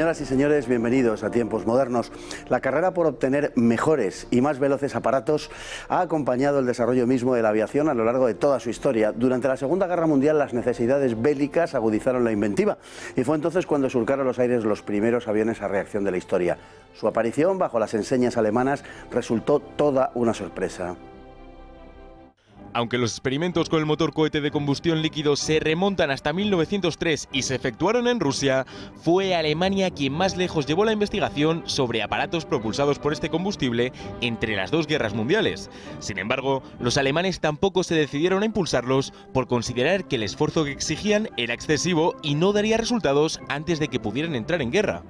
Señoras y señores, bienvenidos a Tiempos Modernos. La carrera por obtener mejores y más veloces aparatos ha acompañado el desarrollo mismo de la aviación a lo largo de toda su historia. Durante la Segunda Guerra Mundial las necesidades bélicas agudizaron la inventiva y fue entonces cuando surcaron los aires los primeros aviones a reacción de la historia. Su aparición bajo las enseñas alemanas resultó toda una sorpresa. Aunque los experimentos con el motor cohete de combustión líquido se remontan hasta 1903 y se efectuaron en Rusia, fue Alemania quien más lejos llevó la investigación sobre aparatos propulsados por este combustible entre las dos guerras mundiales. Sin embargo, los alemanes tampoco se decidieron a impulsarlos por considerar que el esfuerzo que exigían era excesivo y no daría resultados antes de que pudieran entrar en guerra.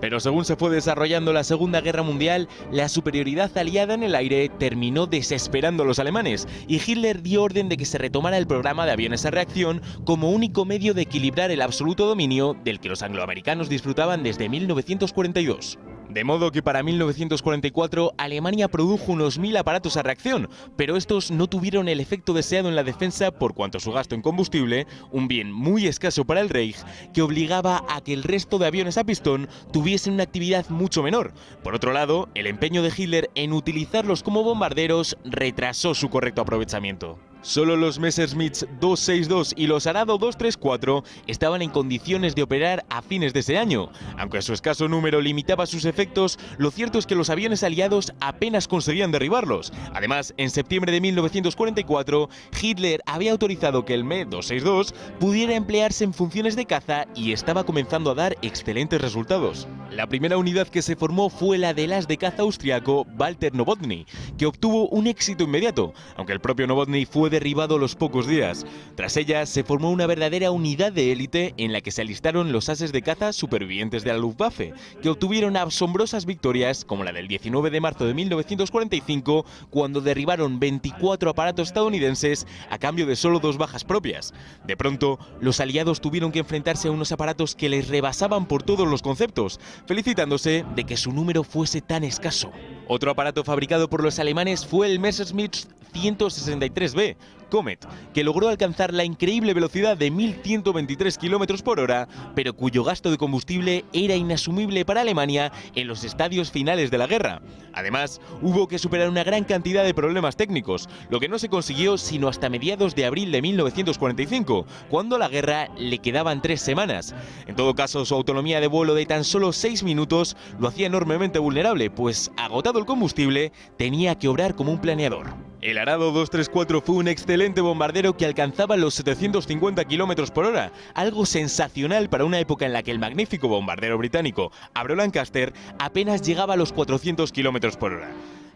Pero según se fue desarrollando la Segunda Guerra Mundial, la superioridad aliada en el aire terminó desesperando a los alemanes y Hitler dio orden de que se retomara el programa de aviones a reacción como único medio de equilibrar el absoluto dominio del que los angloamericanos disfrutaban desde 1942. De modo que para 1944 Alemania produjo unos 1000 aparatos a reacción, pero estos no tuvieron el efecto deseado en la defensa por cuanto a su gasto en combustible, un bien muy escaso para el Reich, que obligaba a que el resto de aviones a pistón tuviesen una actividad mucho menor. Por otro lado, el empeño de Hitler en utilizarlos como bombarderos retrasó su correcto aprovechamiento. Solo los Messerschmitt 262 y los Arado 234 estaban en condiciones de operar a fines de ese año. Aunque su escaso número limitaba sus efectos, lo cierto es que los aviones aliados apenas conseguían derribarlos. Además, en septiembre de 1944, Hitler había autorizado que el Me-262 pudiera emplearse en funciones de caza y estaba comenzando a dar excelentes resultados. La primera unidad que se formó fue la del as de caza austriaco Walter Nowotny, que obtuvo un éxito inmediato, aunque el propio Nowotny fue derribado a los pocos días. Tras ella se formó una verdadera unidad de élite en la que se alistaron los ases de caza supervivientes de la Luftwaffe, que obtuvieron asombrosas victorias como la del 19 de marzo de 1945, cuando derribaron 24 aparatos estadounidenses a cambio de solo 2 bajas propias. De pronto, los aliados tuvieron que enfrentarse a unos aparatos que les rebasaban por todos los conceptos, felicitándose de que su número fuese tan escaso. Otro aparato fabricado por los alemanes fue el Messerschmitt 163B, Comet, que logró alcanzar la increíble velocidad de 1123 km por hora, pero cuyo gasto de combustible era inasumible para Alemania en los estadios finales de la guerra. Además, hubo que superar una gran cantidad de problemas técnicos, lo que no se consiguió sino hasta mediados de abril de 1945, cuando a la guerra le quedaban 3 semanas. En todo caso, su autonomía de vuelo de tan solo 6 minutos lo hacía enormemente vulnerable, pues agotado el combustible, tenía que obrar como un planeador. El Arado 234 fue un excelente bombardero que alcanzaba los 750 km por hora, algo sensacional para una época en la que el magnífico bombardero británico Avro Lancaster apenas llegaba a los 400 km por hora.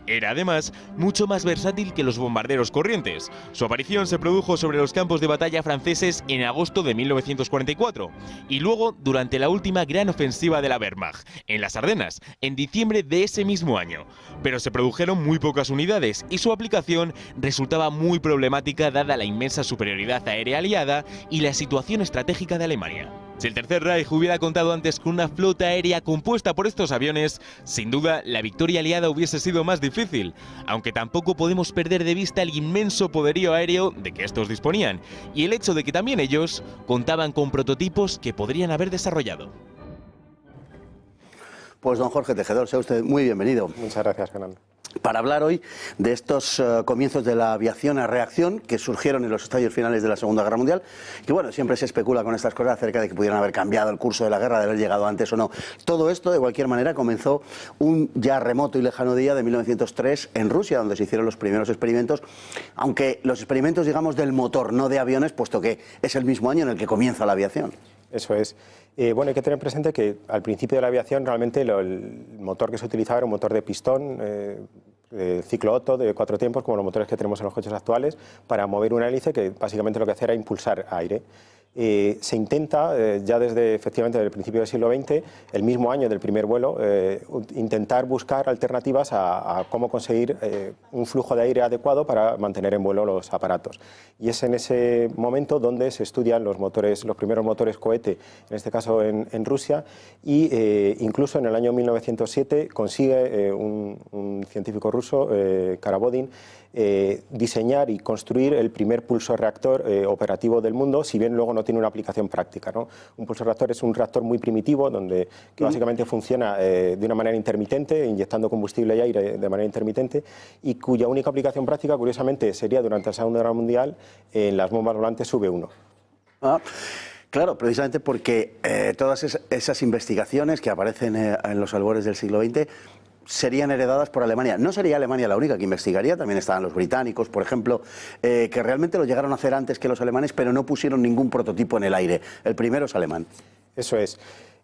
Era además mucho más versátil que los bombarderos corrientes. Su aparición se produjo sobre los campos de batalla franceses en agosto de 1944 y luego durante la última gran ofensiva de la Wehrmacht, en las Ardenas, en diciembre de ese mismo año. Pero se produjeron muy pocas unidades y su aplicación resultaba muy problemática dada la inmensa superioridad aérea aliada y la situación estratégica de Alemania. Si el Tercer Reich hubiera contado antes con una flota aérea compuesta por estos aviones, sin duda la victoria aliada hubiese sido más difícil, aunque tampoco podemos perder de vista el inmenso poderío aéreo de que estos disponían, y el hecho de que también ellos contaban con prototipos que podrían haber desarrollado. Pues don Jorge Tejedor, sea usted muy bienvenido. Muchas gracias, Fernando. Para hablar hoy de estos comienzos de la aviación a reacción que surgieron en los estadios finales de la Segunda Guerra Mundial, que bueno, siempre se especula con estas cosas acerca de que pudieran haber cambiado el curso de la guerra, de haber llegado antes o no. Todo esto, de cualquier manera, comenzó un ya remoto y lejano día de 1903 en Rusia, donde se hicieron los primeros experimentos, aunque los experimentos, digamos, del motor, no de aviones, puesto que es el mismo año en el que comienza la aviación. Eso es. Bueno, hay que tener presente que al principio de la aviación realmente el motor que se utilizaba era un motor de pistón, de ciclo Otto, de 4 tiempos, como los motores que tenemos en los coches actuales, para mover una hélice que básicamente lo que hacía era impulsar aire. Se intenta, ya efectivamente desde el principio del siglo XX, el mismo año del primer vuelo, intentar buscar alternativas a cómo conseguir un flujo de aire adecuado para mantener en vuelo los aparatos. Y es en ese momento donde se estudian los primeros motores cohete, en este caso en Rusia, y incluso en el año 1907 consigue un científico ruso, Karabodin, diseñar y construir el primer pulsorreactor operativo del mundo, si bien luego no tiene una aplicación práctica, ¿no? Un pulsorreactor es un reactor muy primitivo, que básicamente funciona de una manera intermitente, inyectando combustible y aire de manera intermitente, y cuya única aplicación práctica, curiosamente, sería durante la Segunda Guerra Mundial en las bombas volantes V1. Claro, precisamente porque todas esas investigaciones que aparecen en los albores del siglo XX serían heredadas por Alemania. No sería Alemania la única que investigaría, también estaban los británicos, por ejemplo, que realmente lo llegaron a hacer antes que los alemanes, pero no pusieron ningún prototipo en el aire. El primero es alemán. Eso es.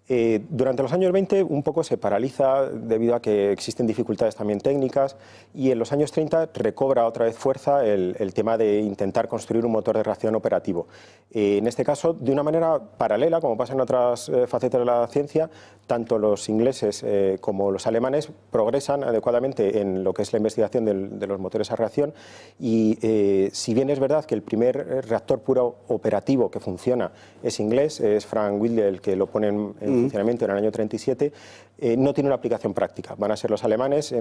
Durante los años 20 un poco se paraliza debido a que existen dificultades también técnicas, y en los años 30 recobra otra vez fuerza el tema de intentar construir un motor de reacción operativo. En este caso, de una manera paralela, como pasa en otras facetas de la ciencia, tanto los ingleses como los alemanes progresan adecuadamente en lo que es la investigación de los motores a reacción, y si bien es verdad que el primer reactor puro operativo que funciona es inglés, es Frank Whittle el que lo pone en funcionamiento en el año 37, no tiene una aplicación práctica. Van a ser los alemanes.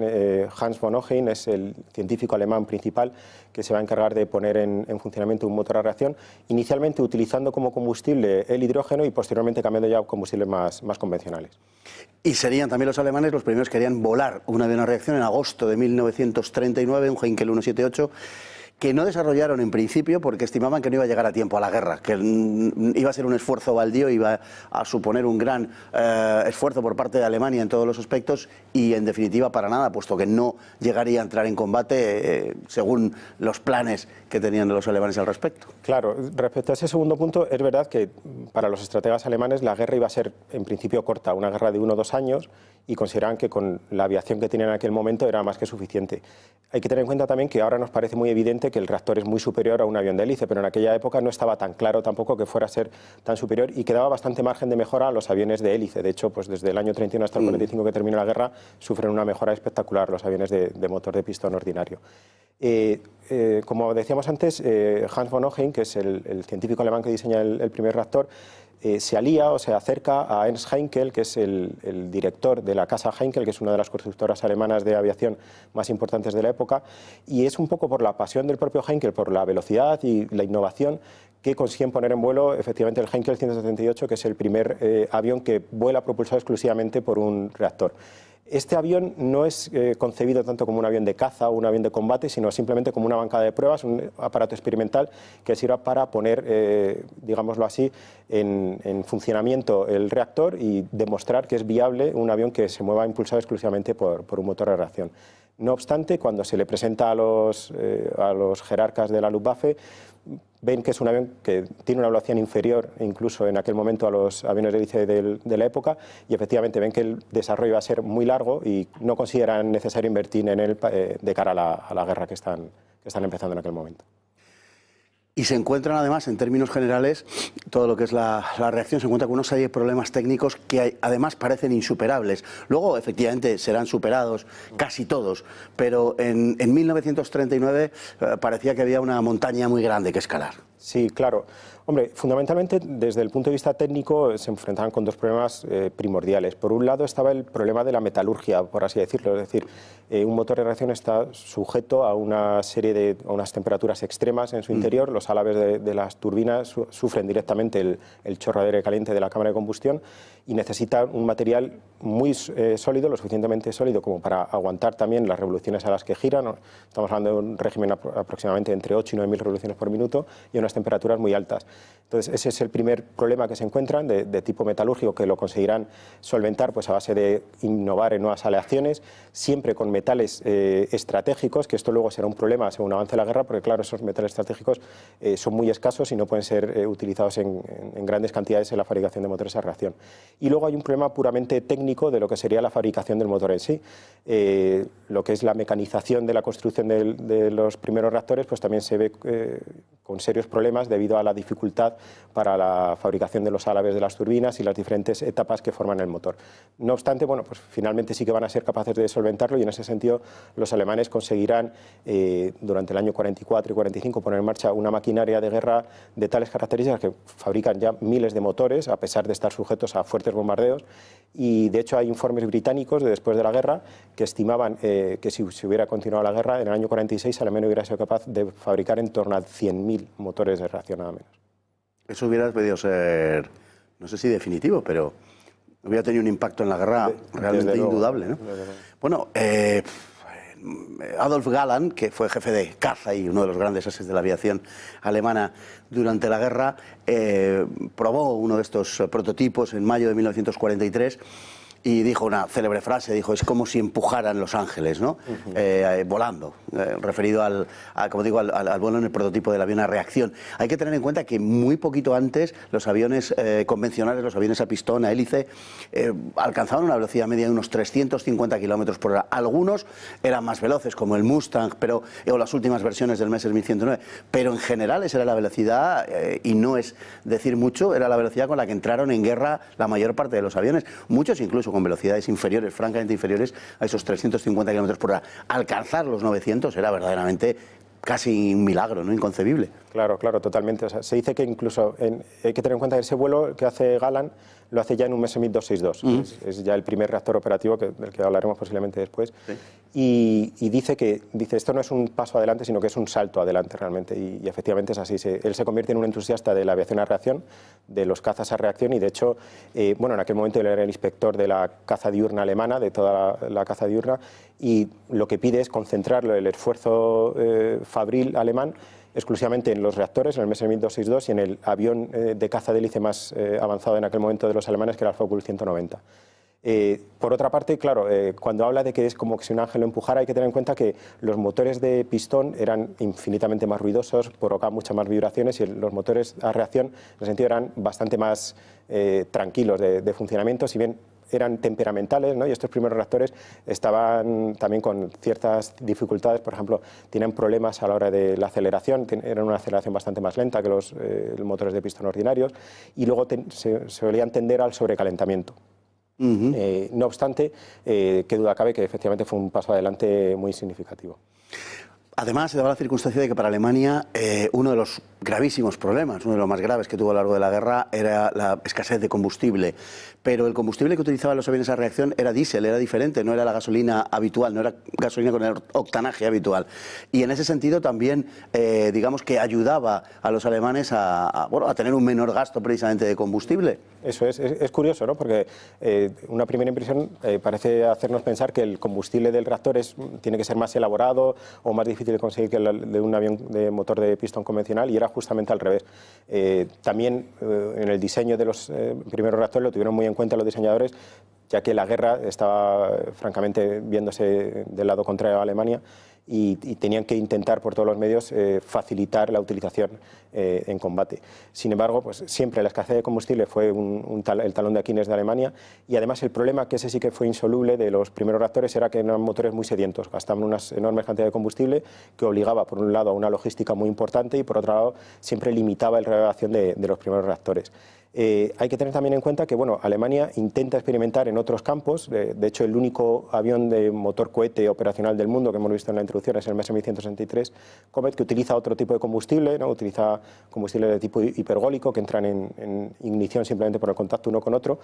Hans von Ohain es el científico alemán principal que se va a encargar de poner en funcionamiento un motor a reacción, inicialmente utilizando como combustible el hidrógeno y posteriormente cambiando ya a combustibles más convencionales. Y serían también los alemanes los primeros que querían volar un avión a reacción en agosto de 1939, un Heinkel 178, que no desarrollaron en principio porque estimaban que no iba a llegar a tiempo a la guerra, que iba a ser un esfuerzo baldío, iba a suponer un gran esfuerzo por parte de Alemania en todos los aspectos, y en definitiva para nada, puesto que no llegaría a entrar en combate según los planes que tenían los alemanes al respecto. Claro, respecto a ese segundo punto, es verdad que para los estrategas alemanes la guerra iba a ser en principio corta, una guerra de 1 o 2 años, y consideraban que con la aviación que tenían en aquel momento era más que suficiente. Hay que tener en cuenta también que ahora nos parece muy evidente que el reactor es muy superior a un avión de hélice, pero en aquella época no estaba tan claro tampoco que fuera a ser tan superior, y quedaba bastante margen de mejora a los aviones de hélice. De hecho, pues desde el año 31 hasta el 45 que termina la guerra, sufren una mejora espectacular los aviones de motor de pistón ordinario. Como decíamos antes, Hans von Ohain, que es el científico alemán que diseña el primer reactor, se alía o se acerca a Ernst Heinkel, que es el director de la casa Heinkel, que es una de las constructoras alemanas de aviación más importantes de la época, y es un poco por la pasión del propio Heinkel, por la velocidad y la innovación, que consiguen poner en vuelo efectivamente el Heinkel 178, que es el primer avión que vuela propulsado exclusivamente por un reactor. Este avión no es concebido tanto como un avión de caza o un avión de combate, sino simplemente como una bancada de pruebas, un aparato experimental que sirva para poner, digámoslo así, en funcionamiento el reactor y demostrar que es viable un avión que se mueva impulsado exclusivamente por un motor de reacción. No obstante, cuando se le presenta a los jerarcas de la Luftwaffe, ven que es un avión que tiene una evaluación inferior incluso en aquel momento a los aviones de hélice de la época, y efectivamente ven que el desarrollo va a ser muy largo y no consideran necesario invertir en él de cara a la guerra que están empezando en aquel momento. Y se encuentran además, en términos generales, todo lo que es la reacción, se encuentra con una serie de problemas técnicos que además parecen insuperables. Luego, efectivamente, serán superados casi todos, pero en 1939 parecía que había una montaña muy grande que escalar. Sí, claro. Hombre, fundamentalmente desde el punto de vista técnico se enfrentaban con 2 problemas primordiales. Por un lado estaba el problema de la metalurgia, por así decirlo, es decir, un motor de reacción está sujeto a una serie a unas temperaturas extremas en su interior. Los álabes de las turbinas sufren directamente el chorro de aire caliente de la cámara de combustión y necesita un material muy sólido, lo suficientemente sólido como para aguantar también las revoluciones a las que giran. Estamos hablando de un régimen aproximadamente entre 8 y 9.000 revoluciones por minuto y unas temperaturas muy altas. Entonces, ese es el primer problema que se encuentran de tipo metalúrgico, que lo conseguirán solventar pues, a base de innovar en nuevas aleaciones, siempre con metales estratégicos, que esto luego será un problema según avance la guerra, porque claro, esos metales estratégicos son muy escasos y no pueden ser utilizados en grandes cantidades en la fabricación de motores a reacción. Y luego hay un problema puramente técnico de lo que sería la fabricación del motor en sí. Lo que es la mecanización de la construcción de los primeros reactores, pues también se ve con serios problemas debido a la dificultad para la fabricación de los álabes de las turbinas y las diferentes etapas que forman el motor. No obstante, bueno, pues finalmente sí que van a ser capaces de solventarlo, y en ese sentido los alemanes conseguirán durante el año 44 y 45 poner en marcha una maquinaria de guerra de tales características que fabrican ya miles de motores a pesar de estar sujetos a fuertes bombardeos, y de hecho hay informes británicos de después de la guerra que estimaban que si se hubiera continuado la guerra, en el año 46 Alemania hubiera sido capaz de fabricar en torno a 100.000 motores de reacción, nada menos. Eso hubiera podido ser, no sé si definitivo, pero hubiera tenido un impacto en la guerra realmente indudable, ¿no? Bueno, Adolf Galland, que fue jefe de caza y uno de los grandes ases de la aviación alemana durante la guerra, probó uno de estos prototipos en mayo de 1943 y dijo una célebre frase, dijo, es como si empujaran Los Ángeles, ¿no? Volando, referido al vuelo en el prototipo del avión a reacción. Hay que tener en cuenta que muy poquito antes los aviones convencionales, los aviones a pistón, a hélice, alcanzaban una velocidad media de unos 350 kilómetros por hora. Algunos eran más veloces, como el Mustang, o las últimas versiones del Messerschmitt 109, pero en general esa era la velocidad, y no es decir mucho, era la velocidad con la que entraron en guerra la mayor parte de los aviones, muchos incluso con velocidades inferiores, francamente inferiores a esos 350 kilómetros por hora. Alcanzar los 900 era verdaderamente casi un milagro, ¿no? Inconcebible. Claro, claro, totalmente. O sea, se dice que incluso hay que tener en cuenta que ese vuelo que hace Galland lo hace ya en un Messerschmitt 262. Es ya el primer reactor operativo del que hablaremos posiblemente después. Sí. Y dice esto no es un paso adelante, sino que es un salto adelante realmente. Y efectivamente es así. Él se convierte en un entusiasta de la aviación a reacción, de los cazas a reacción, y de hecho, bueno, en aquel momento él era el inspector de la caza diurna alemana, de toda la caza diurna, y lo que pide es concentrar el esfuerzo fabril alemán exclusivamente en los reactores, en el Messerschmitt 262 y en el avión de caza de hélice más avanzado en aquel momento de los alemanes, que era el Focke-Wulf 190. Por otra parte, claro, cuando habla de que es como que si un ángel lo empujara, hay que tener en cuenta que los motores de pistón eran infinitamente más ruidosos, provocaban muchas más vibraciones, y los motores a reacción, en ese sentido, eran bastante más tranquilos de funcionamiento, si bien eran temperamentales, ¿no? Y estos primeros reactores estaban también con ciertas dificultades. Por ejemplo, tenían problemas a la hora de la aceleración, eran una aceleración bastante más lenta que los motores de pistón ordinarios, y luego se solían tender al sobrecalentamiento. No obstante, qué duda cabe que efectivamente fue un paso adelante muy significativo. Además, se daba la circunstancia de que para Alemania uno de los gravísimos problemas, uno de los más graves que tuvo a lo largo de la guerra, era la escasez de combustible. Pero el combustible que utilizaban los aviones a reacción era diésel, era diferente, no era la gasolina habitual, no era gasolina con el octanaje habitual. Y en ese sentido también, digamos que ayudaba a los alemanes a tener un menor gasto precisamente de combustible. Eso es curioso, ¿no? Porque una primera impresión parece hacernos pensar que el combustible del reactor tiene que ser más elaborado o más difícil de conseguir que el de un avión de motor de pistón convencional, y era justamente al revés. También en el diseño de los primeros reactores lo tuvieron muy en cuenta los diseñadores, ya que la guerra estaba francamente viéndose del lado contrario a Alemania, y tenían que intentar por todos los medios facilitar la utilización en combate. Sin embargo, pues siempre la escasez de combustible fue el talón de Aquiles de Alemania, y además el problema, que ese sí que fue insoluble, de los primeros reactores era que eran motores muy sedientos, gastaban unas enormes cantidades de combustible que obligaba por un lado a una logística muy importante y por otro lado siempre limitaba la renovación de los primeros reactores. Hay que tener también en cuenta que Alemania intenta experimentar en otros campos. De hecho, el único avión de motor cohete operacional del mundo que hemos visto en la introducción es el Messerschmitt 163 Comet, que utiliza otro tipo de combustible, ¿no? Utiliza combustible de tipo hipergólico, que entran en ignición simplemente por el contacto uno con otro,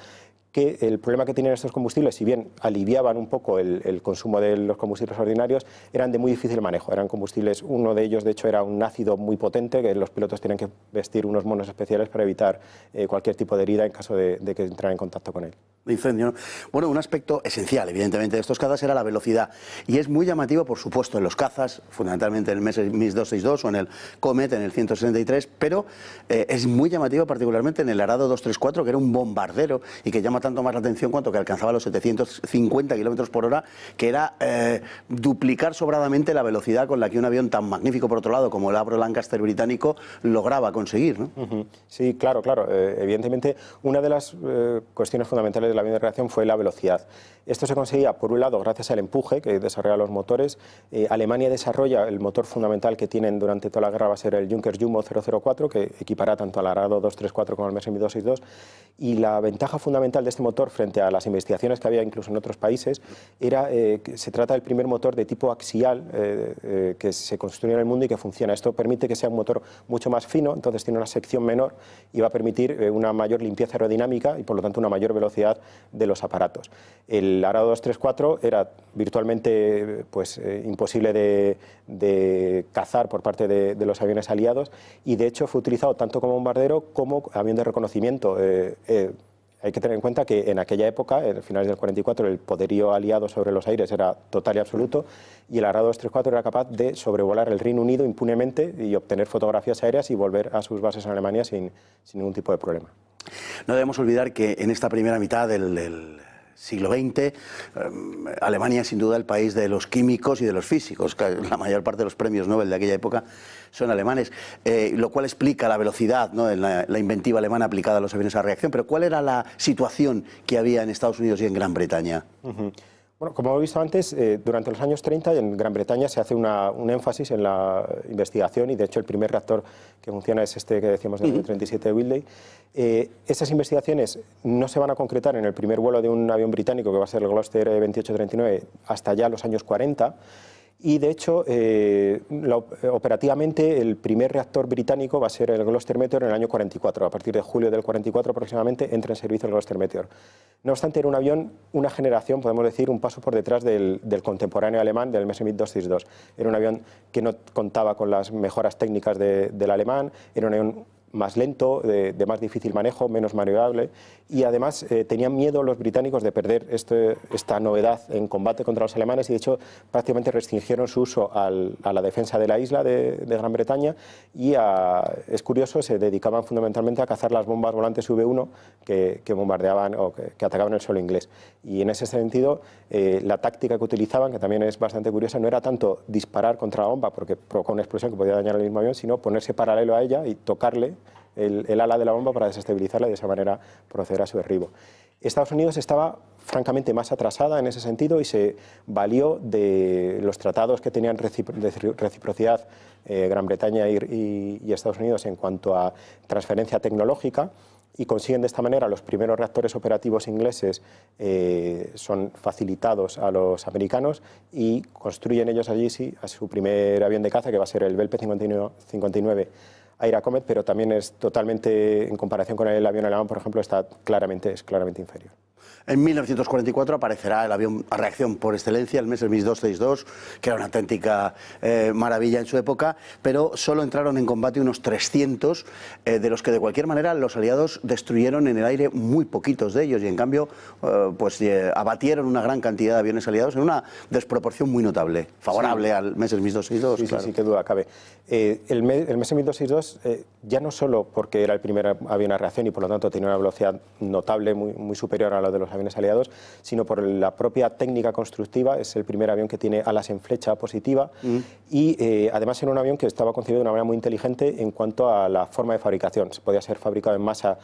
que el problema que tienen estos combustibles, si bien aliviaban un poco el consumo de los combustibles ordinarios, eran de muy difícil manejo. Eran combustibles, uno de ellos de hecho era un ácido muy potente, que los pilotos tenían que vestir unos monos especiales para evitar cualquier tipo de herida en caso de que entrara en contacto con él. Incendio, ¿no? Bueno, un aspecto esencial, evidentemente, de estos cazas era la velocidad, y es muy llamativo, por supuesto, en los cazas, fundamentalmente en el Messerschmitt 262 o en el Comet, en el 163, pero es muy llamativo particularmente en el Arado 234, que era un bombardero y que llama tanto más la atención cuanto que alcanzaba los 750 kilómetros por hora, que era duplicar sobradamente la velocidad con la que un avión tan magnífico, por otro lado, como el Avro Lancaster británico, lograba conseguir, ¿no? Sí, claro. Evidentemente, una de las cuestiones fundamentales de la avión de reacción fue la velocidad. Esto se conseguía, por un lado, gracias al empuje que desarrolla los motores. Alemania desarrolla el motor fundamental que tienen durante toda la guerra, va a ser el Junkers Jumbo 004, que equipará tanto al Arado 234 como al Messerschmitt 262. Y la ventaja fundamental de este motor frente a las investigaciones que había incluso en otros países era que se trata del primer motor de tipo axial que se construye en el mundo y que funciona. Esto permite que sea un motor mucho más fino, entonces tiene una sección menor y va a permitir una mayor limpieza aerodinámica y por lo tanto una mayor velocidad de los aparatos. El Arado 234 era virtualmente imposible de cazar por parte de los aviones aliados y de hecho fue utilizado tanto como bombardero como avión de reconocimiento. Hay que tener en cuenta que en aquella época, en finales del 44, el poderío aliado sobre los aires era total y absoluto y el Arado 234 era capaz de sobrevolar el Reino Unido impunemente y obtener fotografías aéreas y volver a sus bases en Alemania sin ningún tipo de problema. No debemos olvidar que en esta primera mitad del siglo XX, Alemania es sin duda el país de los químicos y de los físicos. La mayor parte de los premios Nobel de aquella época son alemanes, lo cual explica la velocidad, ¿no?, en la inventiva alemana aplicada a los aviones a reacción. Pero ¿cuál era la situación que había en Estados Unidos y en Gran Bretaña? Bueno, como hemos visto antes, durante los años 30 en Gran Bretaña se hace un énfasis en la investigación y de hecho el primer reactor que funciona es este que decíamos del 37 de Whitley. Esas investigaciones no se van a concretar en el primer vuelo de un avión británico que va a ser el Gloster 2839 hasta ya los años 40. Y de hecho, operativamente, el primer reactor británico va a ser el Gloster Meteor en el año 44. A partir de julio del 44 aproximadamente entra en servicio el Gloster Meteor. No obstante, era un avión, una generación, podemos decir, un paso por detrás del contemporáneo alemán, del Messerschmitt 262. Era un avión que no contaba con las mejoras técnicas del alemán, era un avión más lento, de más difícil manejo, menos maniobrable y además tenían miedo los británicos de perder esta novedad en combate contra los alemanes y de hecho prácticamente restringieron su uso a la defensa de la isla de Gran Bretaña y es curioso, se dedicaban fundamentalmente a cazar las bombas volantes V1 que bombardeaban o que atacaban el suelo inglés y en ese sentido la táctica que utilizaban, que también es bastante curiosa, no era tanto disparar contra la bomba porque provocó una explosión que podía dañar el mismo avión, sino ponerse paralelo a ella y tocarle el ala de la bomba para desestabilizarla y de esa manera proceder a su derribo. Estados Unidos estaba francamente más atrasada en ese sentido y se valió de los tratados que tenían de reciprocidad Gran Bretaña y Estados Unidos en cuanto a transferencia tecnológica y consiguen de esta manera los primeros reactores operativos ingleses son facilitados a los americanos y construyen ellos allí sí, a su primer avión de caza que va a ser el Bell P-59 Aira Comet, pero también es totalmente, en comparación con el avión alemán, por ejemplo, es claramente inferior. En 1944 aparecerá el avión a reacción por excelencia, el Messerschmitt 262, que era una auténtica maravilla en su época, pero solo entraron en combate unos 300, de los que de cualquier manera los aliados destruyeron en el aire muy poquitos de ellos y en cambio abatieron una gran cantidad de aviones aliados en una desproporción muy notable, favorable al Messerschmitt 262. Sí, claro. Sí, qué duda cabe. El Messerschmitt 262 ya no solo porque era el primer avión a reacción y por lo tanto tenía una velocidad notable, muy superior a la de los aviones aliados, sino por la propia técnica constructiva, es el primer avión que tiene alas en flecha positiva y además era un avión que estaba concebido de una manera muy inteligente en cuanto a la forma de fabricación. Se podía ser fabricado en masa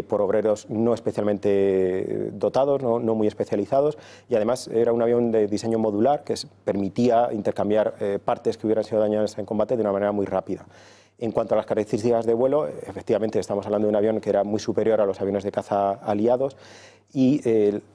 por obreros no especialmente dotados, no muy especializados y además era un avión de diseño modular que permitía intercambiar partes que hubieran sido dañadas en combate de una manera muy rápida. En cuanto a las características de vuelo, efectivamente estamos hablando de un avión que era muy superior a los aviones de caza aliados y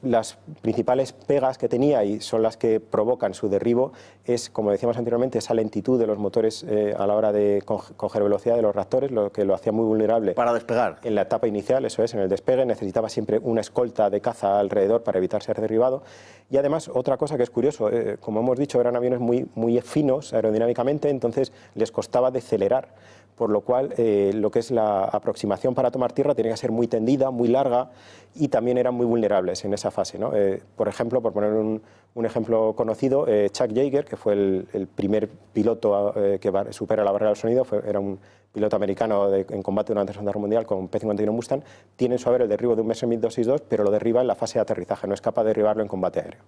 las principales pegas que tenía y son las que provocan su derribo es, como decíamos anteriormente, esa lentitud de los motores a la hora de coger velocidad de los reactores, lo que lo hacía muy vulnerable. Para despegar. En la etapa inicial, eso es, en el despegue necesitaba siempre una escolta de caza alrededor para evitar ser derribado y además otra cosa que es curioso, como hemos dicho, eran aviones muy finos aerodinámicamente, entonces les costaba decelerar, por lo cual lo que es la aproximación para tomar tierra tenía que ser muy tendida, muy larga y también eran muy vulnerables en esa fase, ¿no? Por ejemplo, por poner un ejemplo conocido, Chuck Yeager, que fue el primer piloto que supera la barrera del sonido, era un piloto americano en combate durante la Segunda Guerra Mundial con P-51 Mustang, tiene en su haber el derribo de un Messerschmitt 262, pero lo derriba en la fase de aterrizaje, no es capaz de derribarlo en combate aéreo.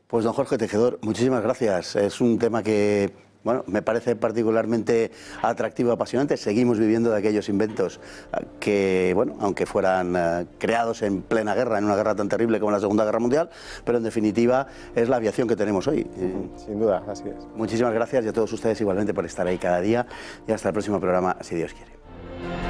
Pues don Jorge Tejedor, muchísimas gracias. Es un tema que me parece particularmente atractivo y apasionante. Seguimos viviendo de aquellos inventos que, aunque fueran creados en plena guerra, en una guerra tan terrible como la Segunda Guerra Mundial, pero en definitiva es la aviación que tenemos hoy. Sin duda, así es. Muchísimas gracias y a todos ustedes igualmente por estar ahí cada día y hasta el próximo programa, si Dios quiere.